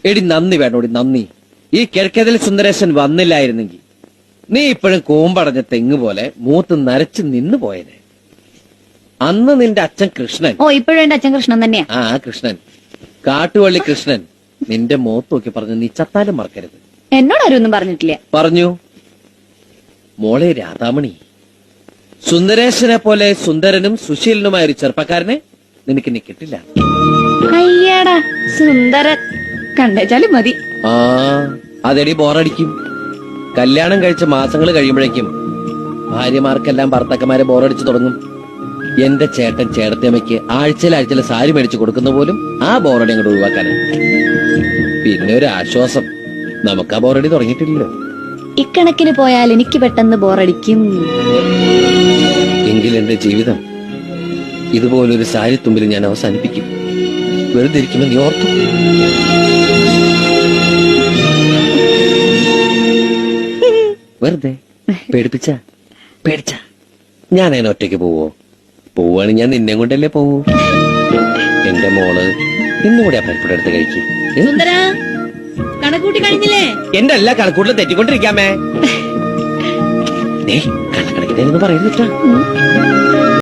എടി നന്ദി വേണോടി നന്ദി. ഈ കിഴക്കേതിൽ സുന്ദരേശൻ വന്നില്ലായിരുന്നെങ്കിൽ നീ ഇപ്പോഴും കൂമ്പടഞ്ഞ തെങ്ങ് പോലെ മൂത്ത് നരച്ച് നിന്ന് പോയനെ. അന്ന് നിന്റെ അച്ഛൻ കൃഷ്ണൻ. ഓ ഇപ്പോഴും എന്റെ അച്ഛൻ കൃഷ്ണൻ തന്നെയാ. ആ കൃഷ്ണൻ, കാട്ടുവള്ളി കൃഷ്ണൻ നിന്റെ മുഖത്ത് നോക്കി പറഞ്ഞു, നീ ചത്താലും മറക്കരുത്. എന്നോട് ആരും ഒന്നും പറഞ്ഞിട്ടില്ല. പറഞ്ഞു, മോളെ രാധാമണി, സുന്ദരേശനെ പോലെ സുന്ദരനും സുശീലനുമായ ഒരു ചെറുപ്പക്കാരനെ നിനക്ക് ഇനി കിട്ടില്ല. അയ്യാടാ സുന്ദരൻ കണ്ടേച്ചാലും മതി. ആ അതെടി ബോറടിക്കും. കല്യാണം കഴിച്ച മാസങ്ങൾ കഴിയുമ്പോഴേക്കും ഭാര്യമാർക്കെല്ലാം ഭർത്താക്കന്മാരെ ബോറടിച്ചു തുടങ്ങും. എന്റെ ചേട്ടൻ ചേട്ടത്തിയമ്മയ്ക്ക് ആഴ്ചയിൽ സാരി മേടിച്ചു കൊടുക്കുന്ന പോലും ആ ബോറടി അങ്ങോട്ട് ഒഴിവാക്കാനാണ്. പിന്നെ ഒരു ആശ്വാസം, നമുക്ക് ആ ബോറടി തുടങ്ങിയിട്ടില്ലല്ലോ. ഇക്കണക്കിന് പോയാൽ എനിക്ക് പെട്ടെന്ന് ബോറടിക്കും. എങ്കിൽ എന്റെ ജീവിതം ഇതുപോലൊരു സാരി തുമ്പിൽ ഞാൻ അവസാനിപ്പിക്കും. വെറുതെ ഇരിക്കുമെന്ന് നീ ഓർത്തു. വെറുതെ പേടിച്ച ഞാൻ അതിനെ ഒറ്റയ്ക്ക് പോവോ? പോവുകയാണെങ്കിൽ ഞാൻ നിന്നെ കൊണ്ടല്ലേ പോവൂ. എന്റെ മോള് ഇന്നുകൂടെ ആ പരിപ്പുടെ അടുത്ത് കഴിക്കും. കണക്കൂട്ടി കഴിഞ്ഞില്ലേ? എന്റെ എല്ലാ കണക്കൂട്ടിലും തെറ്റിക്കൊണ്ടിരിക്കാമേ. കണക്കണക്കിനെന്ന് പറയുന്നിട്ടാ.